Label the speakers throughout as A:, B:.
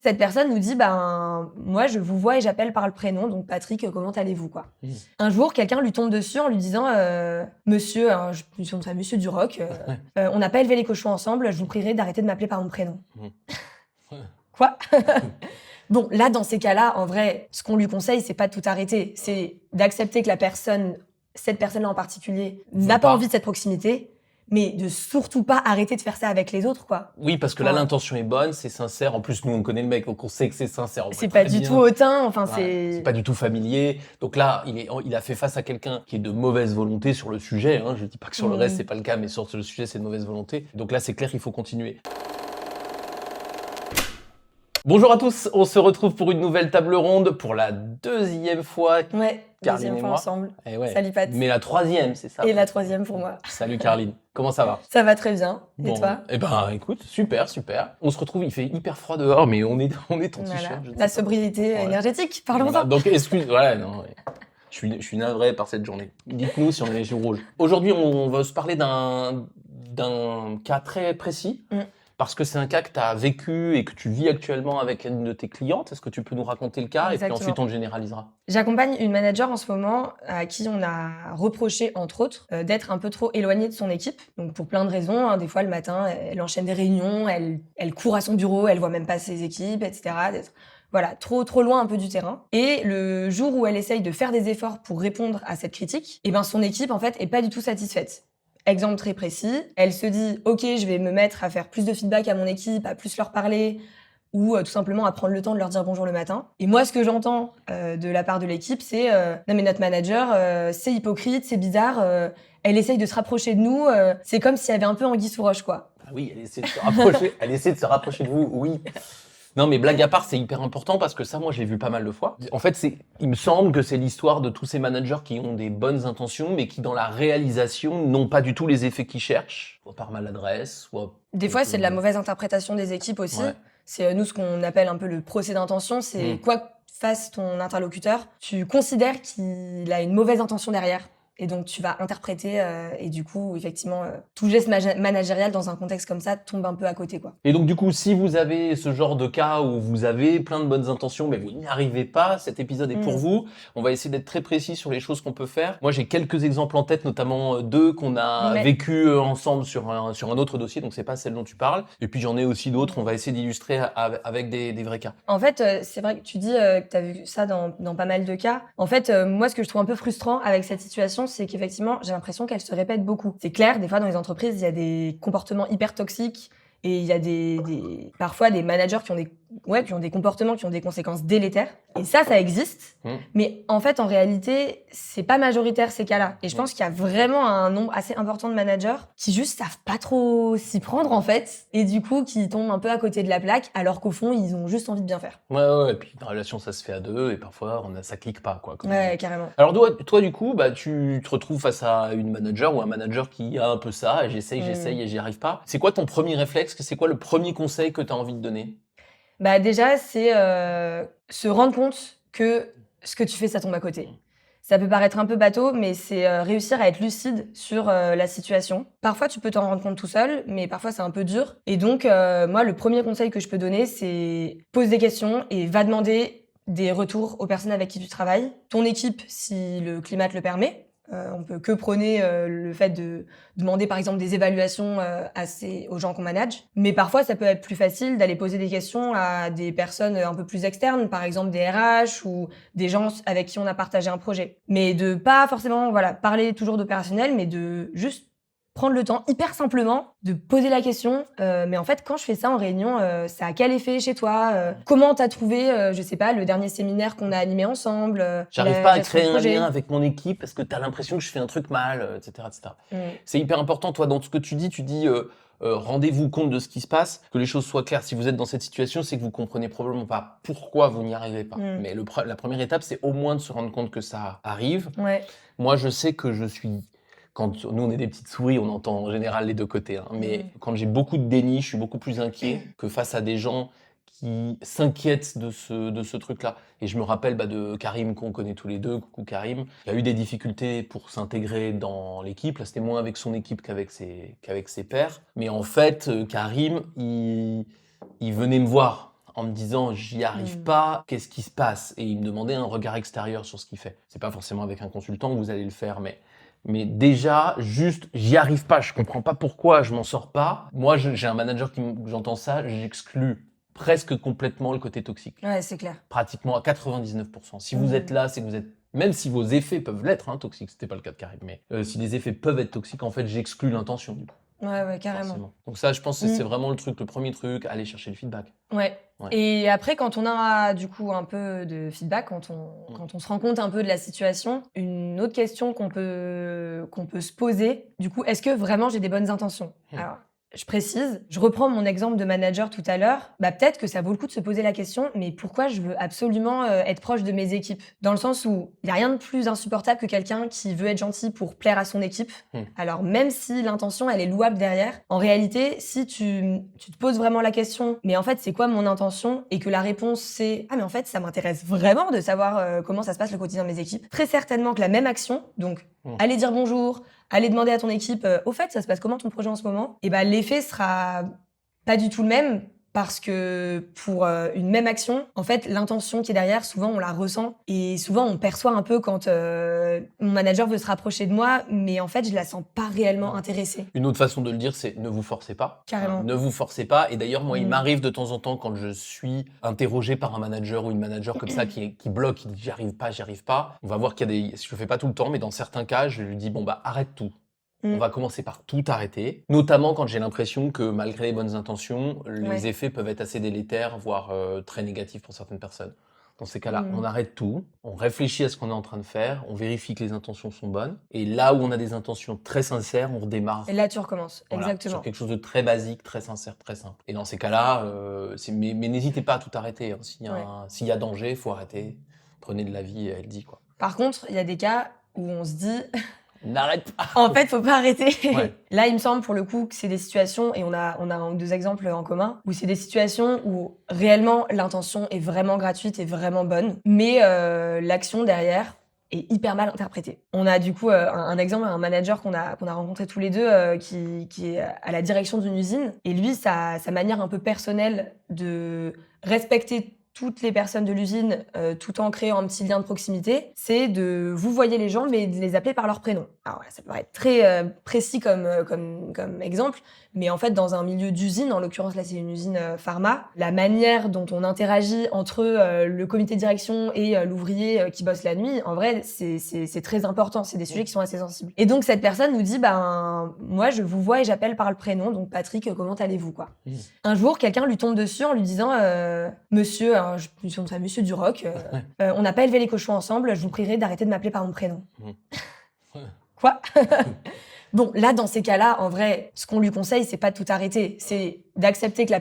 A: Cette personne nous dit, moi, je vous vois et j'appelle par le prénom, donc Patrick, comment allez-vous, quoi. Un jour, quelqu'un lui tombe dessus en lui disant, monsieur, je me suis montré monsieur Duroc, on n'a pas élevé les cochons ensemble, je vous prierai d'arrêter de m'appeler par mon prénom. Quoi? Bon, là, dans ces cas-là, en vrai, ce qu'on lui conseille, c'est pas de tout arrêter, c'est d'accepter que cette personne-là en particulier, n'a pas envie de cette proximité, mais de surtout pas arrêter de faire ça avec les autres, quoi.
B: Oui, parce que là, l'intention est bonne, c'est sincère. En plus, nous, on connaît le mec, donc on sait que c'est sincère.
A: C'est pas du tout hautain, enfin,
B: c'est pas du tout familier. Donc là, il a fait face à quelqu'un qui est de mauvaise volonté sur le sujet. Hein. Je dis pas que sur le reste, c'est pas le cas, mais sur le sujet, c'est de mauvaise volonté. Donc là, c'est clair qu'il faut continuer. Bonjour à tous, on se retrouve pour une nouvelle table ronde pour la deuxième fois.
A: Ouais,
B: Carline
A: deuxième fois ensemble.
B: Ouais.
A: Salut Pat.
B: Mais la troisième, c'est ça.
A: Et la troisième pour moi.
B: Salut Carline, comment ça va?
A: Ça va très bien.
B: Bon.
A: Et toi?
B: Eh ben, écoute, super. On se retrouve, il fait hyper froid dehors, mais on est en t-shirt.
A: La sobriété énergétique, parlons-en.
B: Voilà. Donc, je suis navré par cette journée. Dites-nous si on est les yeux rouges. Aujourd'hui, on va se parler d'un cas très précis. Parce que c'est un cas que tu as vécu et que tu vis actuellement avec une de tes clientes. Est-ce que tu peux nous raconter le cas?
A: Exactement.
B: Et puis ensuite on le généralisera.
A: J'accompagne une manager en ce moment à qui on a reproché, entre autres, d'être un peu trop éloignée de son équipe. Donc pour plein de raisons, hein. Des fois le matin, elle enchaîne des réunions, elle court à son bureau, elle voit même pas ses équipes, etc. Voilà, trop loin un peu du terrain. Et le jour où elle essaye de faire des efforts pour répondre à cette critique, son équipe en fait est pas du tout satisfaite. Exemple très précis, elle se dit « Ok, je vais me mettre à faire plus de feedback à mon équipe, à plus leur parler, ou tout simplement à prendre le temps de leur dire bonjour le matin. » Et moi, ce que j'entends de la part de l'équipe, c'est « Non mais notre manager, c'est hypocrite, c'est bizarre, elle essaye de se rapprocher de nous, c'est comme s'il y avait un peu anguille sous roche, quoi. »
B: Ah oui, elle essaie de se rapprocher, de vous, oui. Non, mais blague à part, c'est hyper important parce que ça, moi, je l'ai vu pas mal de fois. En fait, il me semble que c'est l'histoire de tous ces managers qui ont des bonnes intentions, mais qui, dans la réalisation, n'ont pas du tout les effets qu'ils cherchent, soit par maladresse, soit...
A: Des fois, c'est de la mauvaise interprétation des équipes aussi. Ouais. C'est nous ce qu'on appelle un peu le procès d'intention. C'est quoi que fasse ton interlocuteur, tu considères qu'il a une mauvaise intention derrière. Et donc, tu vas interpréter et du coup, effectivement, tout geste managérial dans un contexte comme ça tombe un peu à côté, quoi.
B: Et donc, du coup, si vous avez ce genre de cas où vous avez plein de bonnes intentions, mais vous n'y arrivez pas, cet épisode est pour vous. On va essayer d'être très précis sur les choses qu'on peut faire. Moi, j'ai quelques exemples en tête, notamment deux qu'on a vécu ensemble sur un autre dossier, donc c'est pas celle dont tu parles. Et puis, j'en ai aussi d'autres, on va essayer d'illustrer avec des vrais cas.
A: En fait, c'est vrai que tu dis que tu as vu ça dans pas mal de cas. En fait, moi, ce que je trouve un peu frustrant avec cette situation, c'est qu'effectivement, j'ai l'impression qu'elle se répète beaucoup. C'est clair, des fois, dans les entreprises, il y a des comportements hyper toxiques et il y a parfois des managers qui ont des comportements qui ont des conséquences délétères. Et ça existe. Mais en fait, en réalité, c'est pas majoritaire ces cas-là. Et je pense qu'il y a vraiment un nombre assez important de managers qui juste savent pas trop s'y prendre, en fait. Et du coup, qui tombent un peu à côté de la plaque, alors qu'au fond, ils ont juste envie de bien faire.
B: Ouais. Et puis, une relation, ça se fait à deux. Et parfois, ça clique pas, quoi.
A: Ouais, carrément.
B: Alors, toi, du coup, tu te retrouves face à une manager ou un manager qui a un peu ça. Et j'essaye et j'y arrive pas. C'est quoi ton premier réflexe? C'est quoi le premier conseil que tu as envie de donner?
A: Déjà, c'est se rendre compte que ce que tu fais, ça tombe à côté. Ça peut paraître un peu bateau, mais c'est réussir à être lucide sur la situation. Parfois, tu peux t'en rendre compte tout seul, mais parfois, c'est un peu dur. Et donc, moi, le premier conseil que je peux donner, c'est pose des questions et va demander des retours aux personnes avec qui tu travailles. Ton équipe, si le climat te le permet. On peut que prôner le fait de demander par exemple des évaluations aux gens qu'on manage. Mais parfois, ça peut être plus facile d'aller poser des questions à des personnes un peu plus externes, par exemple des RH ou des gens avec qui on a partagé un projet. Mais de pas forcément parler toujours d'opérationnel, mais de juste prendre le temps, hyper simplement, de poser la question. Mais en fait, quand je fais ça en réunion, ça a quel effet chez toi? Comment t'as trouvé, je sais pas, le dernier séminaire qu'on a animé ensemble?
B: J'arrive pas à créer un lien avec mon équipe parce que t'as l'impression que je fais un truc mal, etc. C'est hyper important, toi, dans ce que tu dis rendez-vous compte de ce qui se passe, que les choses soient claires. Si vous êtes dans cette situation, c'est que vous comprenez probablement pas pourquoi vous n'y arrivez pas. Mais la première étape, c'est au moins de se rendre compte que ça arrive. Ouais. Moi, je sais que quand nous, on est des petites souris, on entend en général les deux côtés. Hein. Mais quand j'ai beaucoup de déni, je suis beaucoup plus inquiet que face à des gens qui s'inquiètent de ce truc-là. Et je me rappelle de Karim, qu'on connaît tous les deux. Coucou Karim. Il a eu des difficultés pour s'intégrer dans l'équipe. Là, c'était moins avec son équipe qu'avec ses pairs. Mais en fait, Karim, il venait me voir en me disant j'y arrive pas, qu'est-ce qui se passe? Et il me demandait un regard extérieur sur ce qu'il fait. C'est pas forcément avec un consultant que vous allez le faire, mais déjà, juste, j'y arrive pas, je comprends pas pourquoi, je m'en sors pas. Moi, j'ai un manager j'entends ça, j'exclus presque complètement le côté toxique.
A: Ouais, c'est clair.
B: Pratiquement à 99%. Si vous êtes là, c'est que vous êtes, même si vos effets peuvent l'être, hein, toxiques, c'était pas le cas de Karim, mais si les effets peuvent être toxiques, en fait, j'exclus l'intention du coup.
A: Ouais, carrément.
B: Forcément. Donc ça, je pense que c'est vraiment le premier truc, aller chercher le feedback.
A: Ouais. Et après, quand on a du coup un peu de feedback, quand on se rend compte un peu de la situation, une autre question qu'on peut se poser, du coup, est-ce que vraiment j'ai des bonnes intentions? Alors, je précise, je reprends mon exemple de manager tout à l'heure, peut-être que ça vaut le coup de se poser la question, mais pourquoi je veux absolument être proche de mes équipes? Dans le sens où il n'y a rien de plus insupportable que quelqu'un qui veut être gentil pour plaire à son équipe. Alors même si l'intention, elle est louable derrière, en réalité, si tu te poses vraiment la question, mais en fait, c'est quoi mon intention? Et que la réponse, c'est « Ah mais en fait, ça m'intéresse vraiment de savoir comment ça se passe le quotidien de mes équipes », très certainement que la même action, donc aller dire bonjour, aller demander à ton équipe au fait, ça se passe comment ton projet en ce moment? Et l'effet sera pas du tout le même parce que pour une même action, en fait, l'intention qui est derrière, souvent on la ressent et souvent on perçoit un peu quand mon manager veut se rapprocher de moi, mais en fait, je la sens pas réellement intéressée.
B: Une autre façon de le dire, c'est ne vous forcez pas.
A: Carrément.
B: Ne vous forcez pas. Et d'ailleurs, moi, il m'arrive de temps en temps quand je suis interrogé par un manager ou une manager comme ça qui bloque, qui dit j'y arrive pas. On va voir qu'il y a je le fais pas tout le temps, mais dans certains cas, je lui dis bon arrête tout. On va commencer par tout arrêter, notamment quand j'ai l'impression que malgré les bonnes intentions, les effets peuvent être assez délétères, voire très négatifs pour certaines personnes. Dans ces cas-là, on arrête tout, on réfléchit à ce qu'on est en train de faire, on vérifie que les intentions sont bonnes, et là où on a des intentions très sincères, on redémarre.
A: Et là, tu recommences, exactement.
B: Sur quelque chose de très basique, très sincère, très simple. Et dans ces cas-là, mais n'hésitez pas à tout arrêter. Hein. S'il y a danger, il faut arrêter. Prenez de la vie, elle dit quoi.
A: Par contre, il y a des cas où on se dit...
B: N'arrête pas.
A: En fait, faut pas arrêter. Là, il me semble pour le coup que c'est des situations, et on a deux exemples en commun, où c'est des situations où réellement l'intention est vraiment gratuite et vraiment bonne, mais l'action derrière est hyper mal interprétée. On a du coup un exemple, un manager qu'on a rencontré tous les deux qui est à la direction d'une usine, et lui, sa manière un peu personnelle de respecter toutes les personnes de l'usine, tout en créant un petit lien de proximité, c'est de vous voyez les gens, mais de les appeler par leur prénom. Alors ça peut être très précis comme exemple, mais en fait, dans un milieu d'usine, en l'occurrence là c'est une usine pharma, la manière dont on interagit entre le comité de direction et l'ouvrier qui bosse la nuit, en vrai, c'est très important, c'est des sujets qui sont assez sensibles. Et donc cette personne nous dit, moi je vous vois et j'appelle par le prénom, donc Patrick, comment allez-vous quoi? Un jour, quelqu'un lui tombe dessus en lui disant, monsieur, je me suis montré monsieur Duroc, on n'a pas élevé les cochons ensemble, je vous prierai d'arrêter de m'appeler par mon prénom. Quoi? Bon, là, dans ces cas-là, en vrai, ce qu'on lui conseille, c'est pas de tout arrêter. C'est d'accepter que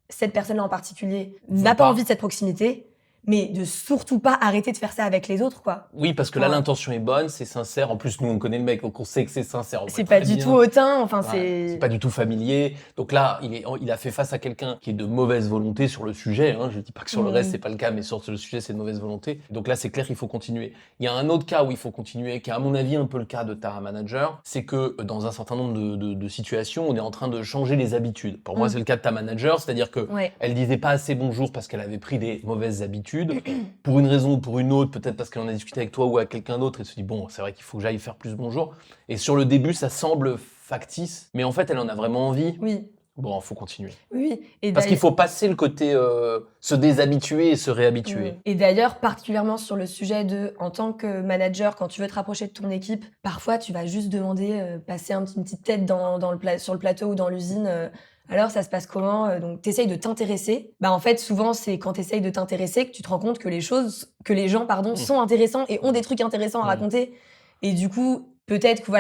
A: cette personne-là en particulier, n'a pas envie de cette proximité, mais de surtout pas arrêter de faire ça avec les autres, quoi.
B: Oui, parce que là, l'intention est bonne, c'est sincère. En plus, nous, on connaît le mec, donc on sait que c'est sincère.
A: C'est pas du tout hautain, enfin,
B: c'est pas du tout familier. Donc là, il a fait face à quelqu'un qui est de mauvaise volonté sur le sujet. Hein. Je dis pas que sur le reste, c'est pas le cas, mais sur le sujet, c'est de mauvaise volonté. Donc là, c'est clair qu'il faut continuer. Il y a un autre cas où il faut continuer, qui est à mon avis un peu le cas de ta manager, c'est que dans un certain nombre de situations, on est en train de changer les habitudes. Pour moi, c'est le cas de ta manager, c'est-à-dire que elle disait pas assez bonjour parce qu'elle avait pris des mauvaises habitudes. Pour une raison ou pour une autre, peut-être parce qu'elle en a discuté avec toi ou avec quelqu'un d'autre, et se dit bon, c'est vrai qu'il faut que j'aille faire plus bonjour. Et sur le début, ça semble factice, mais en fait, elle en a vraiment envie.
A: Oui.
B: Bon, faut continuer.
A: Oui. Et
B: parce qu'il faut passer le côté se déshabituer et se réhabituer.
A: Et d'ailleurs, particulièrement sur le sujet en tant que manager, quand tu veux te rapprocher de ton équipe, parfois tu vas juste demander, passer une petite tête sur le plateau ou dans l'usine. Alors, ça se passe comment? Donc, t'essayes de t'intéresser. En fait, souvent, c'est quand t'essayes de t'intéresser que tu te rends compte que les gens, sont intéressants et ont des trucs intéressants à raconter. Et du coup, peut-être que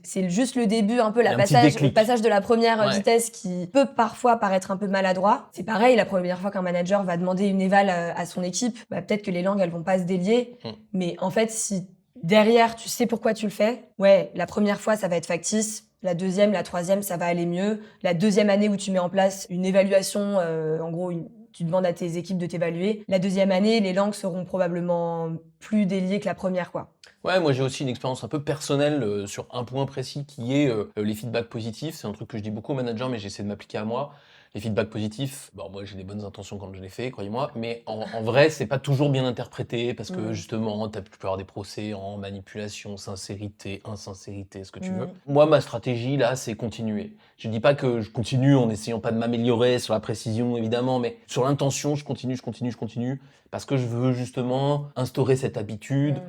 A: c'est juste le début, un peu le passage de la première vitesse qui peut parfois paraître un peu maladroit. C'est pareil, la première fois qu'un manager va demander une éval à son équipe, peut-être que les langues, elles vont pas se délier. Mais en fait, si derrière, tu sais pourquoi tu le fais, la première fois, ça va être factice. La deuxième, la troisième, ça va aller mieux. La deuxième année où tu mets en place une évaluation, en gros, tu demandes à tes équipes de t'évaluer. La deuxième année, les langues seront probablement plus déliées que la première, quoi.
B: Ouais, moi j'ai aussi une expérience un peu personnelle sur un point précis qui est les feedbacks positifs. C'est un truc que je dis beaucoup aux managers, mais j'essaie de m'appliquer à moi. Les feedbacks positifs, bon, moi j'ai des bonnes intentions quand je les fais, croyez-moi, mais en vrai, c'est pas toujours bien interprété parce que justement, tu peux avoir des procès en manipulation, sincérité, insincérité, ce que tu veux. Moi, ma stratégie là, c'est continuer. Je dis pas que je continue en essayant pas de m'améliorer sur la précision, évidemment, mais sur l'intention, je continue, parce que je veux justement instaurer cette habitude.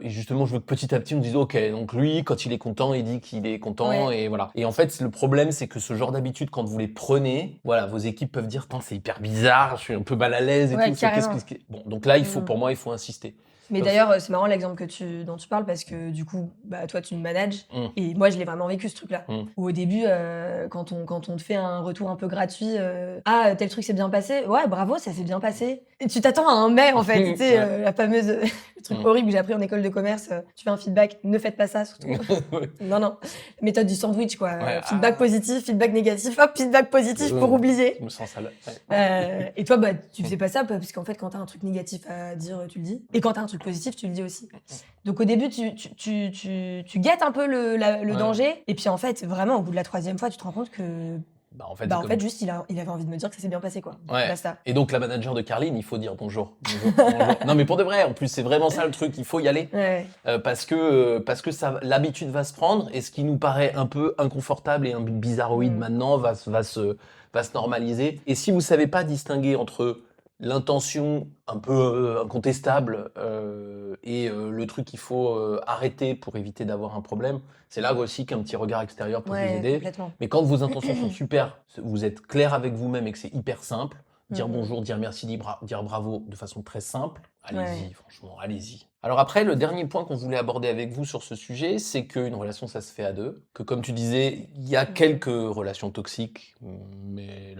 B: Et justement, je veux que petit à petit, on dise, OK, donc lui, quand il est content, il dit qu'il est content, et voilà. Et en fait, le problème, c'est que ce genre d'habitude, quand vous les prenez, voilà, vos équipes peuvent dire, c'est hyper bizarre, je suis un peu mal à l'aise et tout. Bon, donc là, pour moi, il faut insister.
A: Mais d'ailleurs, c'est marrant l'exemple dont tu parles parce que du coup, toi, tu me manages et moi, je l'ai vraiment vécu ce truc-là. Où au début, quand on te fait un retour un peu gratuit, tel truc s'est bien passé, ouais, bravo, ça s'est bien passé. Et tu t'attends à un mais en fait, tu sais, la fameuse le truc horrible que j'ai appris en école de commerce, tu fais un feedback, ne faites pas ça surtout. Non, méthode du sandwich quoi. Feedback positif, feedback négatif, hop, feedback positif pour oublier.
B: Je me sens sale.
A: Et toi, tu fais pas ça parce qu'en fait, quand t'as un truc négatif à dire, tu le dis. Et quand t'as un truc positif, tu le dis aussi. Donc au début, tu guettes un peu le danger. Et puis en fait, vraiment, au bout de la 3e fois, tu te rends compte que... en fait, juste, il avait envie de me dire que ça s'est bien passé, quoi. Basta.
B: Et donc, la manager de Carline, il faut dire bonjour. Bonjour. Non, mais pour de vrai, en plus, c'est vraiment ça le truc, il faut y aller. Parce que l'habitude va se prendre, et ce qui nous paraît un peu inconfortable et un peu bizarroïde maintenant va se normaliser. Et si vous savez pas distinguer entre l'intention un peu incontestable et le truc qu'il faut arrêter pour éviter d'avoir un problème, c'est là aussi qu'un petit regard extérieur peut vous aider.
A: Complètement.
B: Mais quand vos intentions sont super, vous êtes clair avec vous-même et que c'est hyper simple, dire bonjour, dire merci, dire bravo de façon très simple, allez-y, franchement, allez-y. Alors après, le dernier point qu'on voulait aborder avec vous sur ce sujet, c'est qu'une relation, ça se fait à deux. Que comme tu disais, il y a quelques relations toxiques, mais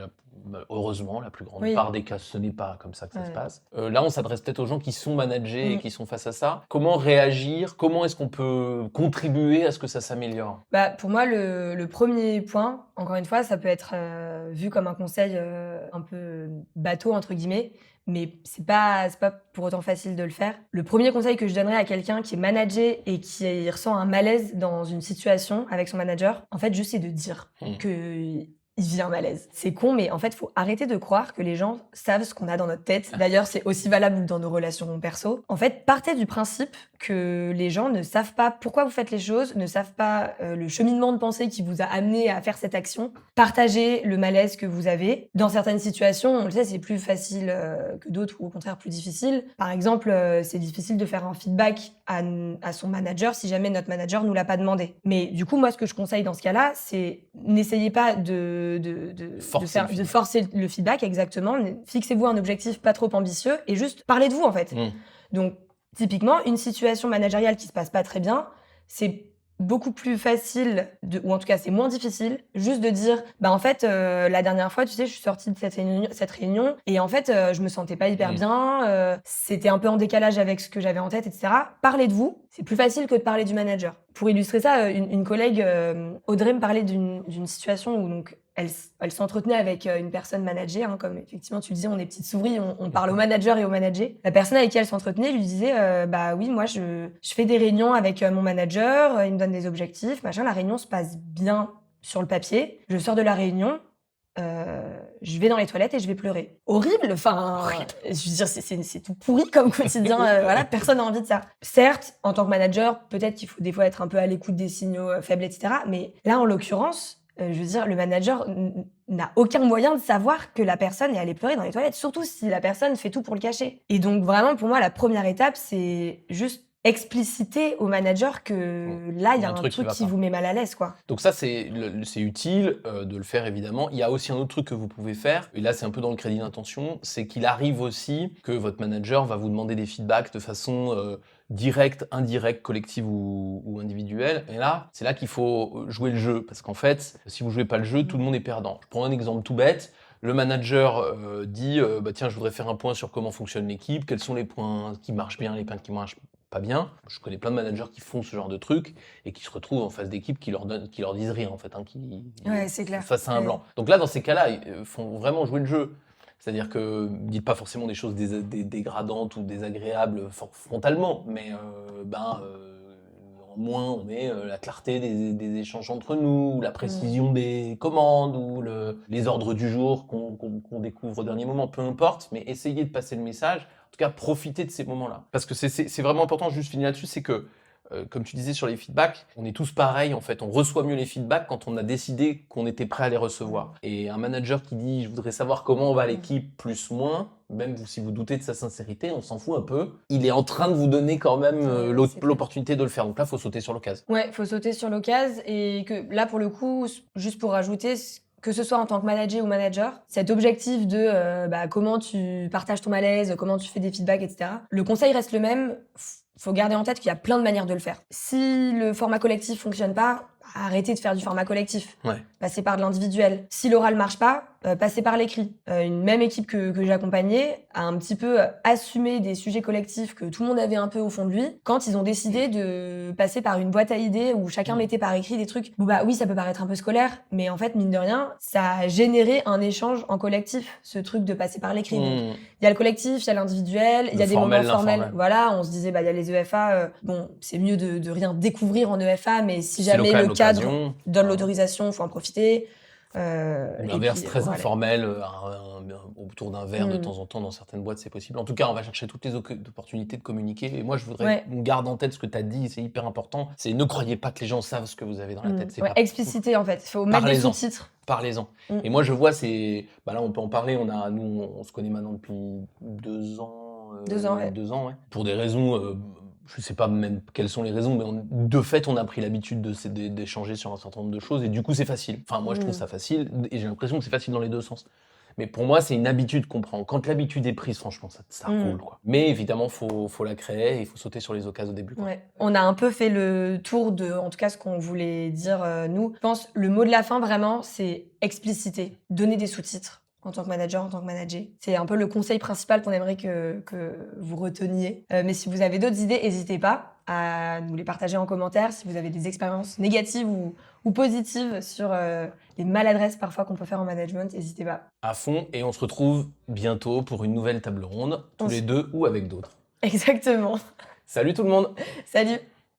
B: heureusement, la plus grande part des cas, ce n'est pas comme ça que ça se passe. Là, on s'adresse peut-être aux gens qui sont managés et qui sont face à ça. Comment réagir? Comment est-ce qu'on peut contribuer à ce que ça s'améliore?
A: Pour moi, le premier point, encore une fois, ça peut être vu comme un conseil un peu bateau, entre guillemets, mais c'est pas pour autant facile de le faire. Le premier conseil que je donnerais à quelqu'un qui est managé et qui ressent un malaise dans une situation avec son manager, en fait, juste c'est de dire que il vit un malaise. C'est con, mais en fait, faut arrêter de croire que les gens savent ce qu'on a dans notre tête. D'ailleurs, c'est aussi valable dans nos relations perso. En fait, partez du principe que les gens ne savent pas pourquoi vous faites les choses, ne savent pas le cheminement de pensée qui vous a amené à faire cette action. Partagez le malaise que vous avez. Dans certaines situations, on le sait, c'est plus facile que d'autres ou au contraire plus difficile. Par exemple, c'est difficile de faire un feedback à son manager si jamais notre manager nous l'a pas demandé. Mais du coup, moi, ce que je conseille dans ce cas-là, c'est n'essayez pas de forcer le feedback, exactement. Fixez-vous un objectif pas trop ambitieux et juste parlez de vous, en fait. Donc, typiquement, une situation managériale qui se passe pas très bien, c'est beaucoup plus facile, ou en tout cas c'est moins difficile, juste de dire en fait la dernière fois tu sais je suis sortie de cette réunion et en fait je me sentais pas hyper bien, c'était un peu en décalage avec ce que j'avais en tête, etc. Parlez de vous, c'est plus facile que de parler du manager. Pour illustrer ça, une collègue Audrey me parlait d'une situation où donc elle s'entretenait avec une personne managée, comme effectivement tu le disais, on est petites souris, on parle au manager et au manager. La personne avec qui elle s'entretenait lui disait oui, moi je fais des réunions avec mon manager, il me donne des objectifs, machin, la réunion se passe bien sur le papier, je sors de la réunion, je vais dans les toilettes et je vais pleurer. Horrible, je veux dire, c'est tout pourri comme quotidien, voilà, personne n'a envie de ça. Certes, en tant que manager, peut-être qu'il faut des fois être un peu à l'écoute des signaux faibles, etc. Mais là, en l'occurrence, je veux dire, le manager n'a aucun moyen de savoir que la personne est allée pleurer dans les toilettes, surtout si la personne fait tout pour le cacher. Et donc vraiment, pour moi, la première étape, c'est juste expliciter au manager que là, il y a un truc qui vous met mal à l'aise, quoi.
B: Donc ça, c'est utile de le faire, évidemment. Il y a aussi un autre truc que vous pouvez faire, et là, c'est un peu dans le crédit d'intention, c'est qu'il arrive aussi que votre manager va vous demander des feedbacks de façon directe, indirecte, collective ou individuelle. Et là, c'est là qu'il faut jouer le jeu, parce qu'en fait, si vous jouez pas le jeu, tout le monde est perdant. Je prends un exemple tout bête. Le manager dit tiens, je voudrais faire un point sur comment fonctionne l'équipe, quels sont les points qui marchent bien, les points qui marchent pas bien. Je connais plein de managers qui font ce genre de trucs et qui se retrouvent en face d'équipes qui leur disent rien en fait,
A: c'est clair.
B: Face à un blanc. Donc là, dans ces cas-là, ils font vraiment jouer le jeu. C'est-à-dire que dites pas forcément des choses dégradantes ou désagréables frontalement, mais en moins, on met la clarté des échanges entre nous, la précision des commandes ou les ordres du jour qu'on découvre au dernier moment, peu importe, mais essayez de passer le message. En tout cas, profitez de ces moments-là. Parce que c'est vraiment important, juste finir là-dessus, c'est que comme tu disais sur les feedbacks, on est tous pareils en fait. On reçoit mieux les feedbacks quand on a décidé qu'on était prêt à les recevoir. Et un manager qui dit « je voudrais savoir comment va l'équipe plus moins », même si vous doutez de sa sincérité, on s'en fout un peu. Il est en train de vous donner quand même l'opportunité de le faire. Donc là, il faut sauter sur l'occasion.
A: Ouais, il faut sauter sur l'occasion. Et que là, pour le coup, juste pour rajouter, que ce soit en tant que manager ou manager, cet objectif de comment tu partages ton malaise, comment tu fais des feedbacks, etc. Le conseil reste le même. Faut garder en tête qu'il y a plein de manières de le faire. Si le format collectif fonctionne pas, arrêtez de faire du format collectif.
B: Ouais.
A: Passez par de l'individuel. Si l'oral marche pas, passez par l'écrit. Une même équipe que j'accompagnais a un petit peu assumé des sujets collectifs que tout le monde avait un peu au fond de lui quand ils ont décidé de passer par une boîte à idées où chacun mettait par écrit des trucs. Bon oui, ça peut paraître un peu scolaire, mais en fait, mine de rien, ça a généré un échange en collectif, ce truc de passer par l'écrit. Donc, il y a le collectif, il y a l'individuel, il y a des moments formels. Voilà, on se disait, il y a les EFA, c'est mieux de rien découvrir en EFA, mais si jamais le cadre donne l'autorisation, faut en profiter.
B: L'inverse très informel, autour d'un verre de temps en temps dans certaines boîtes, c'est possible. En tout cas, on va chercher toutes les opportunités de communiquer. Et moi, je voudrais qu'on garde en tête ce que tu as dit, c'est hyper important. C'est ne croyez pas que les gens savent ce que vous avez dans la tête. C'est pas...
A: Expliciter en fait, il faut mettre des sous-titres.
B: Parlez-en. Et moi, je vois, là, on peut en parler. On se connaît maintenant depuis 2 ans.
A: 2 ans, ouais.
B: 2 ans, ouais. Pour des raisons... je sais pas même quelles sont les raisons, mais de fait, on a pris l'habitude d'échanger sur un certain nombre de choses, et du coup, c'est facile. Enfin, moi, je trouve ça facile, et j'ai l'impression que c'est facile dans les deux sens. Mais pour moi, c'est une habitude qu'on prend. Quand l'habitude est prise, franchement, ça roule, quoi. Mais évidemment, faut la créer, et il faut sauter sur les occasions au début, quoi.
A: Ouais. On a un peu fait le tour de, en tout cas, ce qu'on voulait dire, nous. Je pense, le mot de la fin, vraiment, c'est expliciter, donner des sous-titres. En tant que manager, en tant que manager. C'est un peu le conseil principal qu'on aimerait que vous reteniez. Mais si vous avez d'autres idées, n'hésitez pas à nous les partager en commentaire. Si vous avez des expériences négatives ou positives sur les maladresses parfois qu'on peut faire en management, n'hésitez pas.
B: À fond, et on se retrouve bientôt pour une nouvelle table ronde, tous les deux ou avec d'autres.
A: Exactement.
B: Salut tout le monde.
A: Salut.